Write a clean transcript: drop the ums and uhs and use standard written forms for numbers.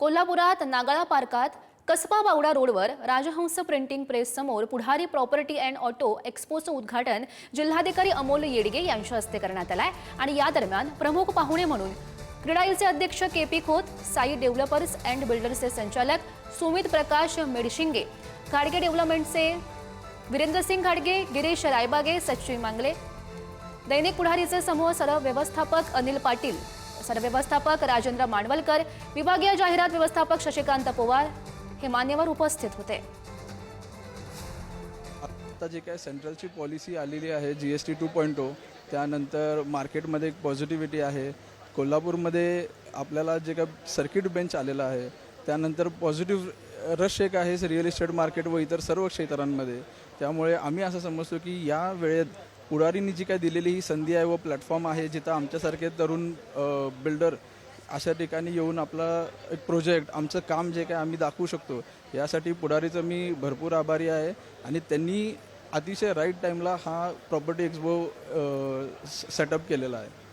कोल्हापुरात नागाळा पार्कात कसबा बावडा रोडवर राजहंस printing press समोर पुढारी प्रॉपर्टी अँड ऑटो एक्स्पोचं उद्घाटन जिल्हाधिकारी अमोल येडगे यांच्या हस्ते करण्यात आलंय आणि या दरम्यान प्रमुख पाहुणे म्हणून क्रीडाईलचे अध्यक्ष KP Khot, Sai developers and बिल्डर्सचे संचालक सुमित प्रकाश मेडशिंगे, घाडगे डेव्हलपमेंटचे वीरेंद्रसिंग घाडगे, गिरीश रायबागे, सचिन मांगले, दैनिक पुढारीचे समूह सरव्यवस्थापक अनिल पाटील, सरव्यवस्थापक राजेंद्र मांडवलकर, विभागीय जाहिरात व्यवस्थापक शशिकांत पवार हे मान्यवर उपस्थित होते। आता जे काय सेंट्रलची पॉलिसी आलेली आहे GST 2.0 त्यानंतर मार्केटमध्ये एक पॉझिटिव्हिटी आहे। कोल्हापूरमध्ये आपल्याला जे काय सर्किट बेंच आलेला आहे त्यानंतर पॉझिटिव्ह रश एक आहे रिअल इस्टेट मार्केट व इतर सर्व क्षेत्रांमध्ये। त्यामुळे आम्ही असं समजतो की या वेळेत पुढारींनी जी काय दिलेली ही संधी आहे व प्लॅटफॉर्म आहे जिथं आमच्यासारखे तरुण बिल्डर अशा ठिकाणी येऊन आपला एक प्रोजेक्ट आमचं काम जे काय आम्ही दाखवू शकतो यासाठी पुढारीचं मी भरपूर आभारी आहे आणि त्यांनी अतिशय राईट टाईमला हा प्रॉपर्टी एक्सपो सेटअप केलेला आहे।